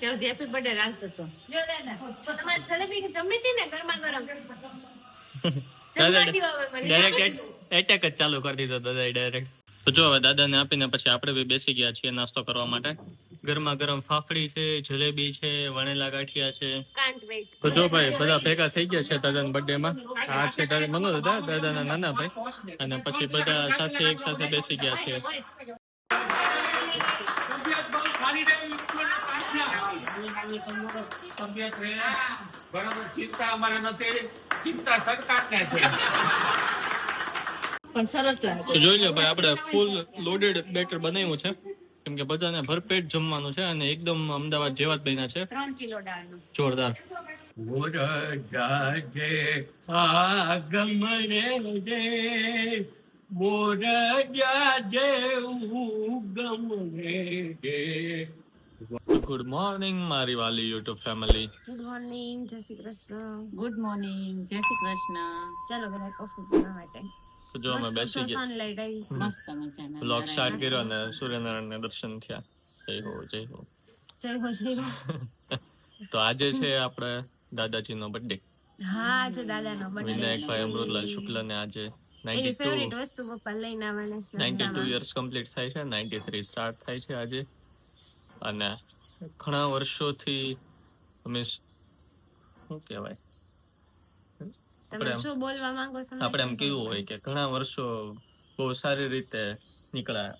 Happy birthday રાખતો તો જો દાદા તમારે જલેબી જમી હતી ને ગરમા ગરમ ડાયરેક્ટ એટેક જ ચાલુ કરી દીધો દાદા ડાયરેક્ટ. તો જો હવે દાદાને આપીને પછી આપણે બી બેસી ગયા છીએ નાસ્તો કરવા માટે. ગરમા ગરમ ફાફડી છે, જલેબી છે, વણેલા ગાંઠિયા છે. તો જો ભાઈ બધા ભેગા થઈ ગયા છે દાદાના બર્થડે માં. આ છે મનો દાદાના નાના ભાઈ અને પછી બધા સાથે એક સાથે બેસી ગયા છે. ચિંતા અમારે નથી, ચિંતા સરકારને છે. પણ સરસ લાગે. તો જોઈ લો ભાઈ આપણે ફૂલ લોડેડ બેટર બનાવ્યું છે કેમ કે બધાને ભરપેટ જમવાનું છે અને એકદમ અમદાવાદ જેવા જ બન્યા છે. 3 કિલો દાળનું જોરદાર. ગુડ મોર્નિંગ મારી વાલી યુટ્યુબ ફેમિલી. ગુડ મોર્નિંગ, જય શ્રી કૃષ્ણ. ગુડ મોર્નિંગ, જય શ્રી કૃષ્ણ. ચાલો બધા કોફી પીવા માટે. તો જો અમે બેસી ગયા, સનલાઇટ આવી. મસ્ત મજાના બ્લોગ સ્ટાર્ટ કર્યો અને સૂર્યનારાયણના દર્શન થયા. જય હો જય હો. જય હો જય હો. તો આજે છે આપણે દાદાજીનો બર્થડે. હા આજે દાદાનો બર્થડે. વિનાયકભાઈ અમૃતલાલ શુક્લને આજે એની ફેવરિટ વસ્તુ પપ્પા લઈને આવવાના છે. 92 યર્સ કમ્પ્લીટ થાય છે, 93 સ્ટાર્ટ થાય છે આજે. અને ઘણા વર્ષોથી મીન્સ શું કહેવાય તમે શું બોલવા માંગો છો? આપણે એમ કેવું હોય કે ઘણા વર્ષો બહુ સારી રીતે નીકળ્યા.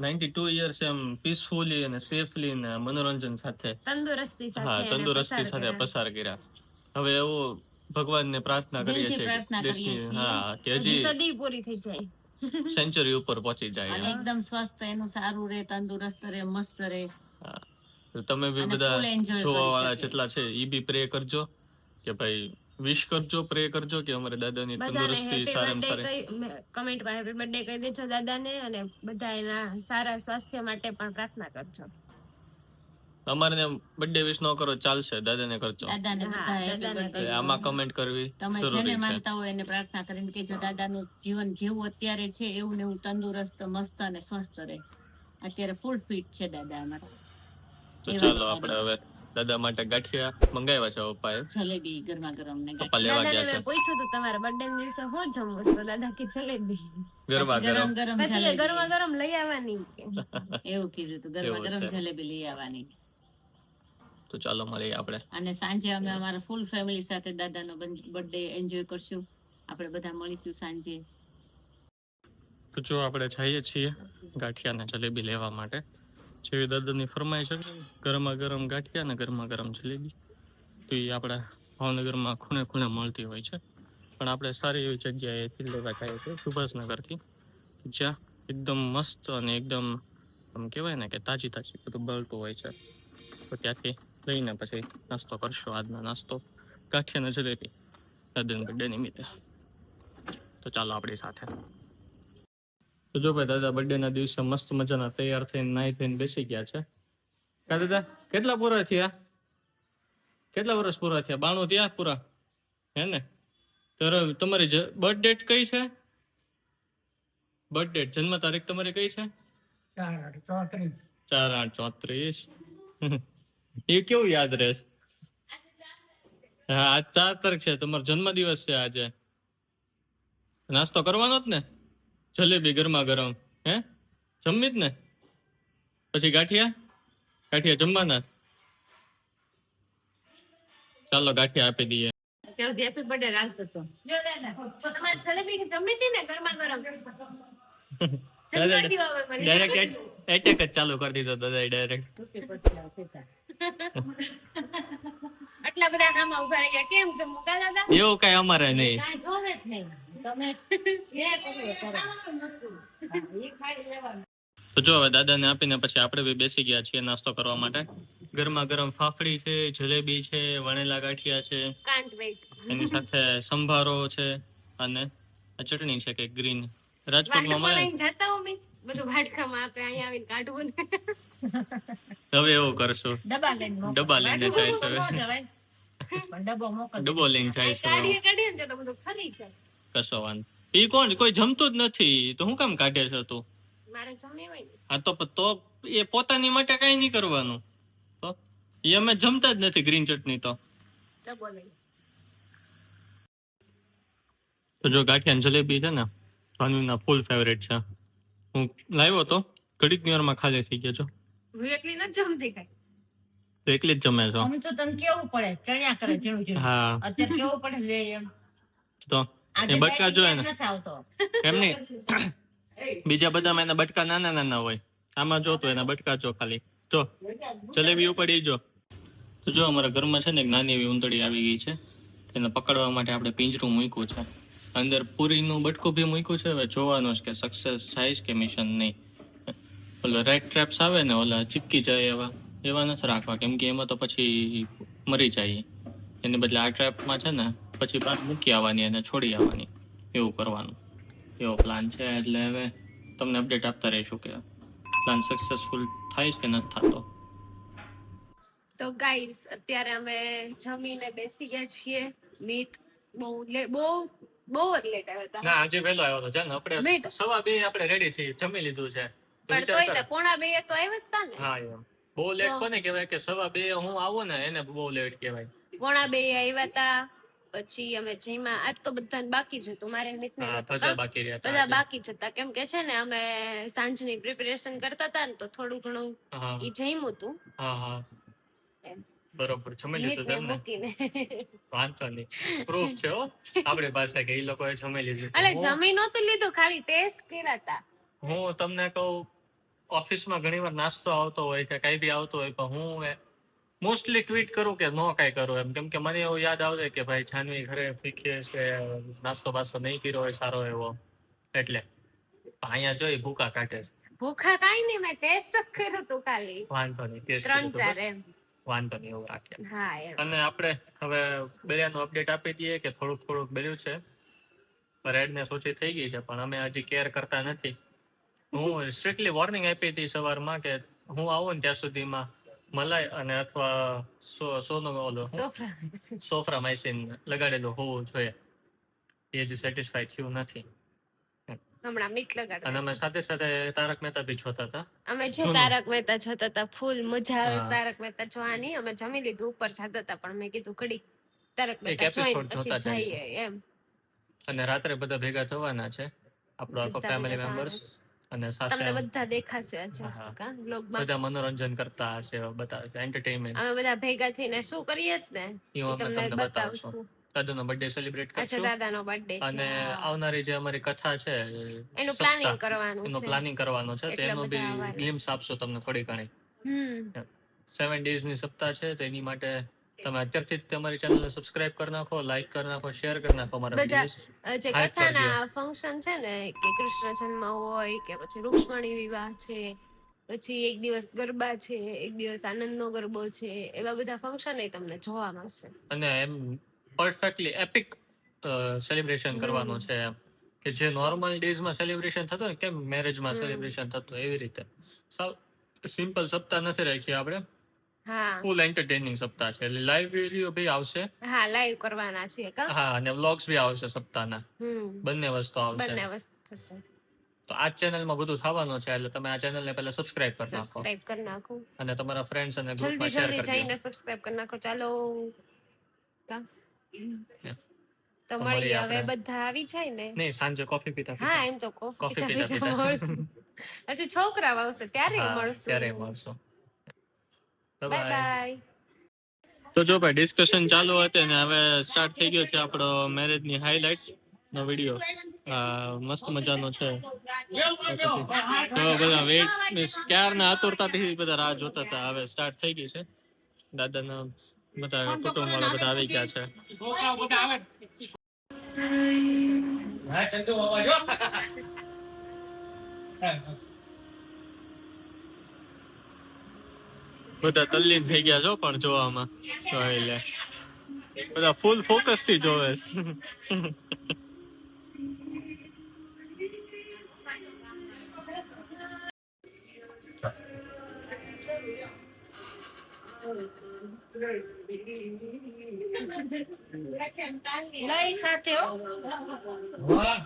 92 યર્સ એમ પીસફુલી અને સેફલી અને મનોરંજન સાથે, તંદુરસ્તી સાથે, હા તંદુરસ્તી સાથે પસાર કર્યા. હવે એવું ભગવાનને પ્રાર્થના કરીએ છીએ હા કે હજી સદી પૂરી થઈ જાય, સેન્ચુરી ઉપર પહોંચી જાય અને એકદમ સ્વસ્થ, એનું સારું રહે, તંદુરસ્ત રહે, મસ્ત રહે. તો તમે બી બધા જોવા વાળા જેટલા છે ઈ બી પ્રે કરજો કે ભાઈ વિશ કરજો, પ્રે કરજો કે અમારે દાદાની તંદુરસ્તી સારામાં સારી. કમેન્ટમાં હેપી બર્થડે કહી દેજો દાદાને અને બધા એના સારા સ્વાસ્થ્ય માટે પણ પ્રાર્થના કરજો. અમારે બર્થડે વિશ ન કરો ચાલશે, દાદાને કરજો. દાદાને બધા હેપી બર્થડે. આમાં કમેન્ટ કરવી તમે જરૂરી જેને છે. માનતા હોય એને પ્રાર્થના કરીને કે જો દાદાનું જીવન જેવું અત્યારે છે એવું ને એવું તંદુરસ્ત, મસ્ત અને સ્વસ્થ રહે. અત્યારે ફૂલ ફિટ છે દાદા અમારા. તો ચાલો આપણે હવે દાદા માટે ગાંઠિયા મંગાવ્યા છે પપ્પાએ. જલેબી ગરમા ગરમ ને પપ્પા લેવા ગયા છે. મેં પૂછ્યું તો તમારા બર્થડે ના દિવસે હું જમવું તો દાદા કે જલેબી. ગરમા ગરમ ગરમ પછી ગરમા ગરમ લઈ આવવાની કે એવું કીધું હતું, ગરમા ગરમ જલેબી લઈ આવવાની. તો ચાલો મળીએ આપણે. અને સાંજે અમે અમારા ફૂલ ફેમિલી સાથે દાદાનો બર્થડે એન્જોય કરશું. આપણે બધા મળીશું સાંજે. તો જો આપણે જઈએ છીએ ગાંઠિયા અને જલેબી લેવા માટે. જેવી દાદાની ફરમાઈશ છે ગરમા ગરમ ગાંઠિયા અને ગરમા ગરમ જલેબી, તો એ આપણા ભાવનગરમાં ખૂણે ખૂણે મળતી હોય છે. પણ આપણે સારી એવી જગ્યાએથી લેવા જઈએ છીએ, સુભાષનગરથી, જ્યાં એકદમ મસ્ત અને એકદમ આમ કહેવાય ને કે તાજી તાજી બધું બળતું હોય છે. તો ત્યાંથી લઈને પછી નાસ્તો કરશો. આજનો નાસ્તો ગાંઠિયા અને જલેબી દાદાના બર્થડે નિમિત્તે. તો ચાલો આપણી સાથે. તો જો ભાઈ દાદા બર્થડે ના દિવસે મસ્ત મજાના તૈયાર થઈને નાઈ થઈને બેસી ગયા છે. કા દાદા કેટલા પૂરા થયા? કેટલા વર્ષ પૂરા થયા? 92 થયા પૂરા, હે ને? તમારી બર્થ ડેટ કઈ છે? બર્થ ડેટ જન્મ તારીખ તમારી કઈ છે? 4/8/34. એ કેવું યાદ રહેશે? હા આજ 4 તારીખ છે, તમારો જન્મ દિવસ છે આજે. નાસ્તો કરવાનો જ ને? જલેબી ગરમા ગરમ, હે જમવી જ ને? પછી ગાંઠિયા જમવાના. ચાલો ગાંઠિયા આપી દઈએ. હેપી બર્થડે રાખતો તો જો દાદા તમારે જલેબી જમી હતી ને ગરમા ગરમ ડાયરેક્ટ એટેક જ ચાલુ કરી દીધો દાદા ડાયરેક્ટ. આટલા બધા નામ ઉભા રહ્યા કેમ છે મુકા દાદા? એવું કઈ અમારે નહીં. કાઈ જોવે જ નહીં. તમે જે કરો કરો. એ ખાઈ લેવાનું. તો જો હવે દાદાને આપીને પછી આપણે બી બેસી ગયા છીએ નાસ્તો કરવા માટે. ગરમા ગરમ ફાફડી છે, જલેબી છે, વણેલા ગાંઠિયા છે, એની સાથે સંભારો છે અને આ ચટણી છે કે ગ્રીન. રાજકોટમાં મળે જતા હું બધું વાટકામાં આપે, અહીંયા આવીને કાઢવું ને. હવે એવું કરશું, ડબ્બા લઈને જઈશું. ડબ્બો લઈને જઈશું. કાઢીએ ને તો બધું ખરી જાય. કશો વાંધો. ઈ કોણ? કોઈ જમતું જ નથી તો હું કામ કાઢે છે તું? મારે જમે હોય ને. હા તો એ પોતાની માટે કઈ નહીં કરવાનું. તો એ અમે જમતા જ નથી ગ્રીન ચટણી તો. ડબ્બો લઈ. તો જો ગાંઠિયા અને જલેબી છે ને જાનવીના ફૂલ ફેવરેટ છે. હું લાવ્યો તો ઘડીક ની વારમાં ખાલી થઈ ગયા છો. હું એકલી નથી જમતી કઈ. તો એકલી જ જમે છો. અમે તો તને કેવું પડે ચણ્યા કરે ઝીણું ઝીણું. હા અત્યારે કેવું પડે લે એમ. તો આજે એ બટકા જોઈએ ને નથી આવતો. એમ નહીં, બીજા બધામાં એના બટકા નાના નાના હોય, આમાં જો તો એના બટકા જો ખાલી જો જલેબી ઉપડી જો. તો જો અમારા ઘરમાં છે ને એક નાની એવી ઉંદરડી આવી ગઈ છે. એને પકડવા માટે આપણે પિંજરું મૂક્યું છે. અંદર પૂરીનું બટકું બી મૂક્યું છે. હવે જોવાનું છે કે સક્સેસ થાય કે મિશન નહીં. ઓલા રેડ ટ્રેપ્સ આવે ને, ઓલા ચીપકી જાય એવા નથી રાખવા, કેમ કે એમાં તો પછી મરી જાય. એને બદલે આ ટ્રેપમાં છે ને પછી બહાર મૂકી આવવાની અને છોડી આવવાની, એવું કરવાનું એવો પ્લાન છે. એટલે હવે તમને અપડેટ આપતા રહીશું કે પ્લાન સક્સેસફુલ થાય કે નથી થતો. તો ગાઈસ અત્યારે અમે જમીને બેસી ગયા છીએ. મીત બહુ બહુ જ લેટ આવ્યો હતા. ના આજે વહેલો આવ્યો હતો. જાને આપણે નહીં તો. 1:15 આપણે રેડી થઈ જમી લીધું છે. તો પણ વિચાર તોય કર. તે પોણા 2 તો આવ્યા જ તા ને. હા એમ બહુ લેટ તો. કોને કહેવાય કે 2:15 હું આવું ને એને બહુ લેટ કહેવાય. પોણા 2 આવ્યા તા. પછી અમે જઈમાં આજ તો બધાને બાકી જ હતું. મારે મિતને હા નહોતું. બધા બાકી રહ્યા હતા બધા આજે. બાકી જ હતા કેમ કે છે ને અમે સાંજની પ્રિપેરેશન કરતા હતા ને તો થોડું ઘણું હા ઈ જમ્યું હતું હા હા એમ. બરોબર જમી લીધું મિતને તમને મૂકીને. વાંધો નહીં, પ્રૂફ છે હો આપણી પાસે કે એ લોકોએ જમી લીધું છે. એટલે હું- જમી નહોતું લીધું, ખાલી ટેસ્ટ કર્યા હતા. હું તમને કહું, ઓફિસમાં ઘણીવાર નાસ્તો આવતો હોય કે કઈ બી આવતો હોય, પણ હું મોસ્ટલી ટ્વીટ કરું કે નો કાંઈ કરું એમ, કેમ કે મને એવું યાદ આવે કે ભાઈ જાનવી ઘરે શીખીએ છે, નાસ્તો બાસ્તો નહીં કર્યો હોય સારો એવો, એટલે અહીંયા જોઈ ભૂકા કાઢે છે. ભૂખા કાંઈ નહીં, મેં ટેસ્ટ જ કર્યું હતું ખાલી વાંધો નહીં, taste 3-4 કીધું એમ. બસ. વાંધો નહીં, એવું રાખીએ. હા એમ. અને આપણે હવે બેરિયાનું અપડેટ આપી દઈએ કે થોડુંક બેર્યું છે. રેડનેસ ઓછી થઈ ગઈ છે, પણ અમે હજી કેર કરતા નથી. હું સ્ટ્રિક્ટલી વોર્નિંગ આપી હતી સવારમાં કે હું આવું ને ત્યાં સુધીમાં મલાઈ અને અથવા સોનો ઓલો સોફ્રામાઇસિન લગાડેલું હોવું જોઈએ. એ જ સેટિસ્ફાઈ થયું નથી. હમણાં મીટ અને લગાડવા. અમે સાથે સાથે તારક મહેતા બી જોતા હતા. અમે જે જૂનું. તારક મહેતા જોતા હતા, ફૂલ મજા આવે હા. તારક મહેતા જોવાની. અમે જમી લીધું, ઉપર જતા હતા, પણ મેં કીધું ઘડી તારક એક મહેતા જોઈને episode પછી જોતા જઈએ. જઈએ એમ. અને રાત્રે બધા ભેગા થવાના છે, આપણો આખો બધા ફેમિલી ભેગા મેમ્બર્સ. અને તમને સાથે બધા દેખાશે આજે હા. કા વ્લોગમાં. બધા મનોરંજન કરતા હશે, બધા એન્ટરટેનમેન્ટ. અમે બધા ભેગા થઈને શું કરીએ જ ને એ અમે તમને તમને બતાવશું. બતાવશું. દાદાનો બર્થડે સેલિબ્રેટ અચ્છા, કરશું. દાદાનો બર્થડે છે. અને હા. આવનારી જે અમારી કથા છે એનું સપ્તાહ, પ્લાનિંગ કરવાનું એનું છે. પ્લાનિંગ કરવાનું છે, એટલા તેનું બધા બી આવવાના. ગ્લિમ્સ આપશું તમને થોડી ઘણી. હમ 7 days ની સપ્તાહ છે, તો એની માટે તમે અત્યારથી જ તમારી ચેનલને સબસ્ક્રાઇબ કરી નાખો, લાઈક કરી નાખો, શેર કરી નાખો અમારા બધા videos. જે hype કથાના ફંક્શન છે ને, કે કૃષ્ણ જન્મ હોય કે પછી રૂક્ષ્મણી વિવાહ છે, પછી એક દિવસ ગરબા છે, એક દિવસ આનંદનો ગરબો છે, એવા બધા ફંક્શન એ તમને જોવા મળશે. અને એમ પરફેક્ટલી એપિક સેલિબ્રેશન કરવાનું છે એમ, કે જે નોર્મલ ડેઝમાં સેલિબ્રેશન થતું હોય, કેમ મેરેજમાં સેલિબ્રેશન થતું હોય, એવી રીતે સાવ સિમ્પલ સપ્તાહ નથી રાખી આપણે. હા ફૂલ એન્ટરટેનિંગ સપ્તાહ છે. એટલે લાઈવ વિડીયો બી આવશે. હા, લાઈવ કરવાના છે કા. હા, અને વ્લોગ્સ બી આવશે સપ્તાહના. બંને વસ્તુ બંને આવશે. વસ્તુ થશે. તો આ ચેનલમાં બધું થવાનું છે, એટલે તમે આ ચેનલને પહેલા સબસ્ક્રાઇબ કરી નાખો સબસ્ક્રાઇબ કરી નાખો, અને તમારા ફ્રેન્ડ્સ અને જલ્દી ગ્રુપમાં શેર જલ્દી કરી જઈને સબસ્ક્રાઇબ કરી નાખો. ચાલો કા Yes. તો તો મળીએ. મળીએ હવે આપણે. બધા આવી જાય ને. નહીં, સાંજે કોફી પીતા હા, પીતા. એમ તો કોફી કોફી પીતા પીતા પીતા મળશું. હજી છોકરા આવશે ત્યારે હા, મળશું. ત્યારે મળશું. Bye bye. તો જો ભાઈ ડિસ્કશન ચાલુ હતી ને હવે સ્ટાર્ટ થઈ ગયો છે આપણો મેરેજ ની હાઇલાઇટ્સ નો વિડીયો. મસ્ત મજાનો છે. તો બધા વેઇટ ક્યારના આતુરતાથી બધા રાહ જોતા હતા. હવે સ્ટાર્ટ થઈ ગઈ છે. દાદાના બધા કુટુંબ વાળા બધા આવી ગયા છે. છોકરાઓ બધા આવે. હા ચંદુ બાબા જો. બધા તલ્લીન થઈ ગયા છો પણ જોવામાં. જોઈ લે બધા ફૂલ ફોકસ થી જોવે છે. લઈ સાથે હો. વાહ.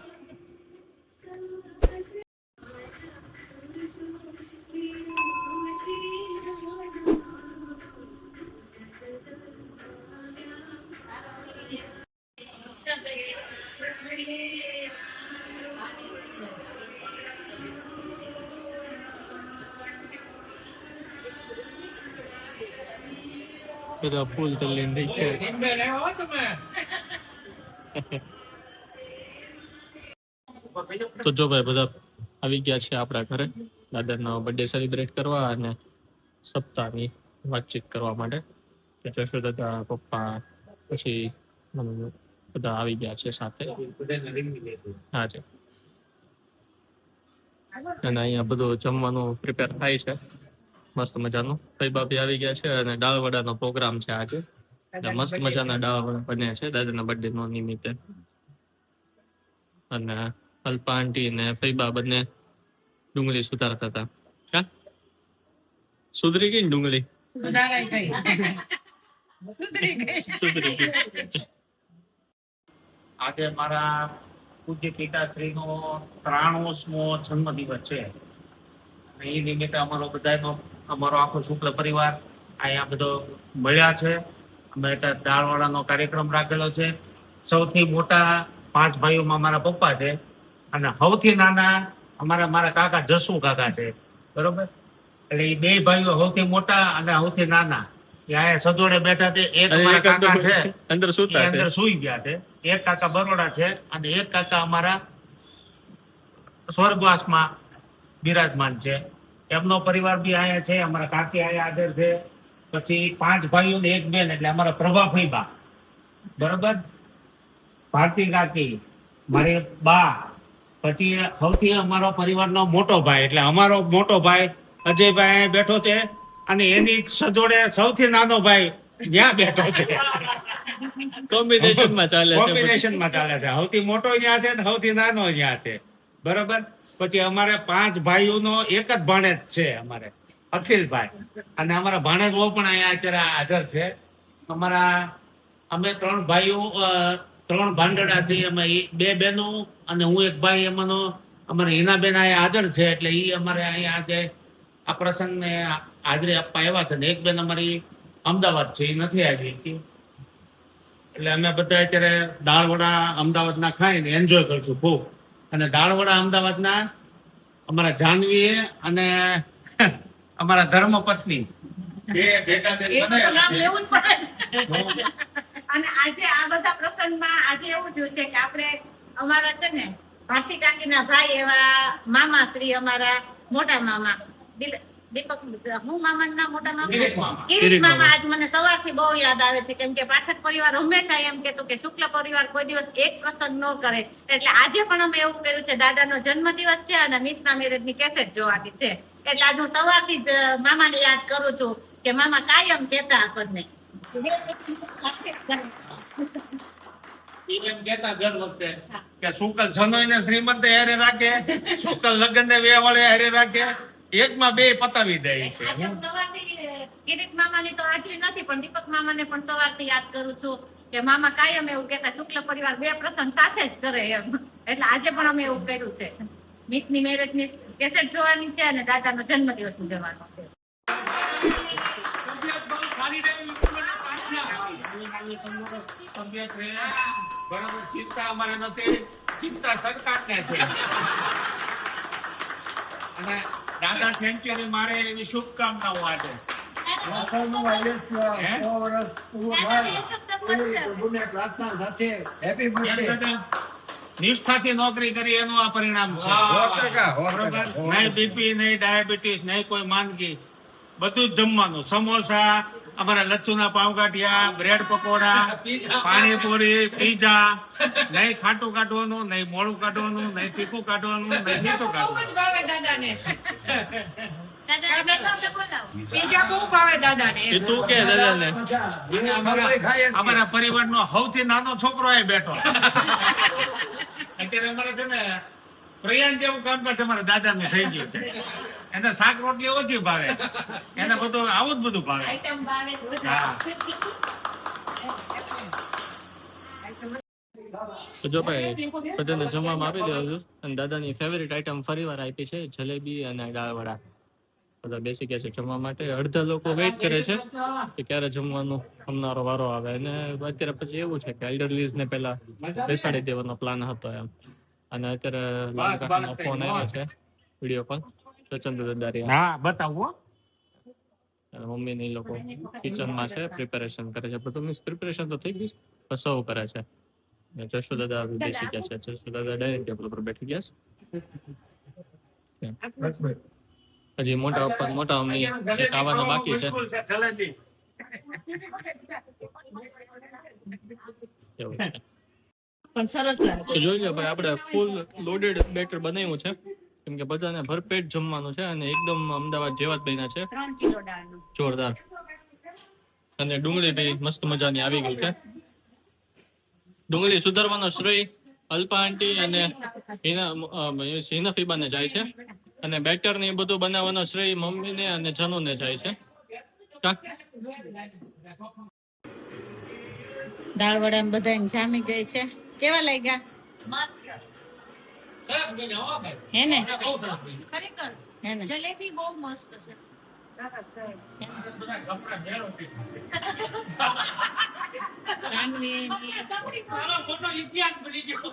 બધા ફૂલ તલ્લીન થઈ ગયા. ટીમ્બે લેવા હો તમે. તો જો ભાઈ બધા આવી ગયા છે આપણા ઘરે દાદાનો બર્થડે સેલિબ્રેટ કરવા અને સપ્તાહની વાતચીત કરવા માટે. તો જશો દાદા, પપ્પા, પછી મમ્મી બધા આવી ગયા છે સાથે. હા છે. અને અહીંયા બધું જમવાનું પ્રિપેર થાય છે મસ્ત મજાનું. ભાઈ બાપી આવી ગયા છે અને દાળ વડાનો પ્રોગ્રામ છે આજે. એટલે મસ્ત મજાના દાળ વડા બન્યા છે દાદાના બર્થડે નો નિમિત્તે. અને અલ્પા આંટી ને ફૈબા બંને ડુંગળી સુધારતા હતા. કા સુધરી ગઈ ને ડુંગળી? સુધરી ગઈ. આજે મારા પૂજ્ય પિતાશ્રીનો 93મો જન્મદિવસ છે અને એ નિમિત્તે અમારો આખો શુક્લ પરિવાર અહીંયા બધો મળ્યા છે. અમે ત્યાં દાળવાળાનો કાર્યક્રમ રાખેલો છે. સૌથી મોટા 5 ભાઈઓમાં મારા પપ્પા છે અને સૌથી નાના મારા કાકા જસુ કાકા છે, બરોબર. એટલે એ 2 ભાઈઓ સૌથી મોટા અને સૌથી નાના અહીંયા સજોડે બેઠા છે. એક મારા કાકા છે અંદર સુતા છે. અંદર સુઈ ગયા છે. એક કાકા બરોડા છે અને એક કાકા અમારા સ્વર્ગવાસમાં બિરાજમાન છે. એમનો પરિવાર બી અહીંયા છે. અમારા કાકી અહીંયા હાજર છે. પછી 5 ભાઈઓ ને 1 બેન એટલે અમારા પ્રભા ફઈબા, બરોબર. ભારતી કાકી, મારી બા, પછી સૌથી અમારો પરિવારનો મોટો ભાઈ એટલે અમારો મોટો ભાઈ અજયભાઈ અહીંયા બેઠો છે અને એની સજોડે સૌથી નાનો ભાઈ ત્યાં બેઠો છે. કોમ્બિનેશનમાં ચાલે છે. કોમ્બિનેશનમાં ચાલે છે. સૌથી મોટો ત્યાં છે ને સૌથી નાનો ત્યાં છે, બરોબર. પછી અમારે 5 ભાઈઓનો એક જ ભાણેજ છે અમારે, અખિલભાઈ. અને અમારા ભાણેજ બહુ પણ અહીંયા અત્યારે હાજર છે. અમે 3 ભાઈઓ 3 ભાંડડા છીએ. અમે 2 બહેનો અને હું એક ભાઈ. એમાંનો અમારે હિનાબેન અહીંયા હાજર છે. એટલે એ અમારે અહીંયા આજે આ પ્રસંગને હાજરી આપવા આવ્યા છે. ને એક બેન અમારી અમદાવાદ છે, એ નથી આવી. એટલે અમે બધા અત્યારે દાળવડા અમદાવાદના ખાઈને એન્જોય કરશું ખૂબ. અને દાળવડા અમદાવાદના અમારા જાનવી અને અમારા ધર્મપત્ની બે ભેગા થઈને બનાવ્યા છે. અને આજે આ બધા પ્રસંગમાં આજે એવું થયું છે કે આપણે અમારા છે ને ભારતી કાકીના ભાઈ એવા મામા શ્રી અમારા મોટા મામા દીપક, હું મામાનું નામ મોટા મામા કિરીટ મામા આજ મને સવારથી બહુ યાદ આવે છે. કેમ કે પાઠક પરિવાર હંમેશા એમ કહેતું કે શુક્લ પરિવાર કોઈ દિવસ એક પ્રસંગ ન કરે. એટલે આજે પણ અમે એવું કર્યું છે. દાદાનો જન્મદિવસ છે અને મિતના મેરેજની કેસેટ જોવાની છે. એટલે આજ હું સવારથી જ મામાને યાદ કરું છું કે મામા કાયમ કહેતા આપણને એમ કહેતા દર વખતે કે શુકલ જનોઈને શ્રીમંત હારે રાખે, શુકલ લગ્નને વેવાળે હારે રાખે, એકમાં 2 પતાવી દે. કિરીટ મામાની તો હાજરી નથી પણ દીપક મામાને પણ સવારથી યાદ કરું છું કે મામા કાયમ એવું કહેતા શુક્લ પરિવાર 2 પ્રસંગ સાથે જ કરે એમ. એટલે આજે પણ અમે એવું કર્યું છે. મિતની મેરેજની કેસેટ જોવાની છે અને દાદાનો જન્મદિવસ ઉજવવાનો છે. બરાબર, ચિંતા અમારે નથી, ચિંતા સરકારને છે. અને દાદા સેન્ચુરી મારે એવી શુભકામનાઓ આજે. નિષ્ઠાથી નોકરી કરી એનું આ પરિણામ છે. નહીં બીપી, નહીં ડાયાબિટીસ, નહીં કોઈ માંદગી, બધું જ જમવાનું. સમોસા, અમારા લચ્છુના પાવગાઠિયા, બ્રેડ પકોડા, પાણીપુરી, પીઝા. નહીં ખાટું કાઢવાનું, નહીં મોડું કાઢવાનું, નહીં તીખું કાઢવાનું, નહીં મીઠું કાઢવાનું. તું કે દાદાને અને અમારા પરિવારનો સૌથી નાનો છોકરો અહીં બેઠો. અત્યારે અમારે છે ને પ્રયાણ જેવું કામકાજ અમારા દાદાનું થઈ ગયું છે. એને શાક રોટલી ઓછી ભાવે, એને બધું આવું જ બધું ભાવે. હા. તો જો ભાઈ બધાને જમવામાં આપી દેવું છું. અને દાદાની ફેવરિટ આઈટમ ફરીવાર આપી છે જલેબી અને દાળવડા. બધા બેસી ગયા છે જમવા માટે. અડધા લોકો વેઇટ કરે છે કે ક્યારે જમવાનું અમનારો વારો આવે. અને અત્યારે પછી એવું છે કે એલ્ડરલીઝ ને પેલા બેસાડી દેવાનો પ્લાન હતો એમ. અને અત્યારે લાલકાકાનો ફોન આવ્યો છે, વિડીયો કોલ, સચંદ્ર દદારિયા. હા, બતાવો. અને મમ્મી ને લોકો કિચનમાં છે, પ્રિપેરેશન કરે છે. બધું મીન્સ પ્રિપેરેશન તો થઈ ગઈ છે, પણ સર્વ કરે છે. ને જશુ દાદા આવી બેસી ગયા છે. જશુ દાદા ડાઇનિંગ ટેબલ પર બેઠી ગયા છે. હજી મોટા પપ્પા મોટા મમ્મી એક આવવાના બાકી છે. એવું છે. પણ સરસ લાગે. તો જોઈ લો ભાઈ, આપણે ફૂલ લોડેડ બેટર બનાવ્યું છે, કેમ કે બધાને ભરપેટ જમવાનું છે અને એકદમ અમદાવાદ જેવા જ બન્યા છે, 3 કિલો દાળનું. જોરદાર. અને ડુંગળી બી મસ્ત મજાની આવી ગઈ છે. ડુંગળી સુધારવાનો શ્રેય અલ્પા આંટી અને હિનાફીબાને જાય છે, અને બેટર ને એ બધું બનાવવાનો શ્રેય મમ્મીને અને જનુને જાય છે. દાળ વડા બધા જામી ગઈ છે. કેવા લાગ્યા? સરસ બન્યો હો ભાઈ. હે ને? બહુ સરસ બન્યો. ખરેખર હે ને? જલેબી બહુ મસ્ત છે. બધા કપડાં ભેળો થઈ સાનવી તારો ખોટો ઇતિહાસ બની ગયો.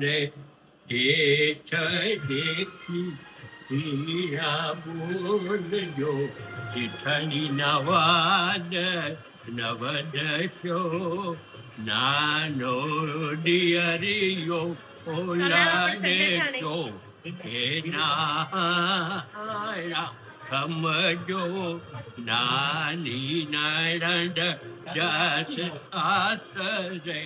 રે એ દેખી બોલજો જેઠાણી નવાદ નવદશો નાનો ડિયરિયો ઓલાડે તો એના સમજો નાની નારંડ દસ શાસ્ત્રે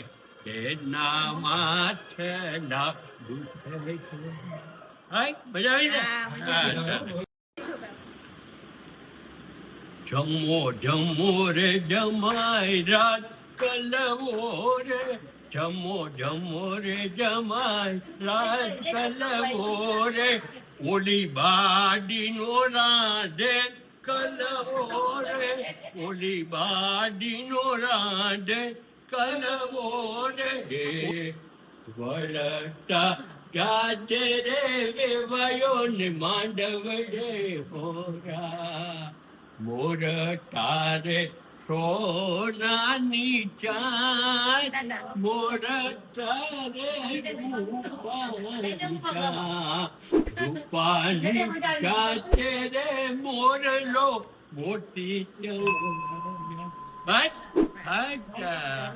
તેના માથના મજા આવી ને? હા, મજા આવી. જમો જમો રે જમાય રાત કલવો રે જમો જમો રે જમાય રાત કલવો રે ઓલી બાડી નો રાધે કલવો રે ઓલી બાડી નો રાધે કલવો રે વળતા ગાજે રે વેવાયો ને માંડવ રે હોરા મોર તારે સોનાની ચાંદ મોર તારે રૂપાની ચાચે રે મોરલો મોતી બસ અચ્છા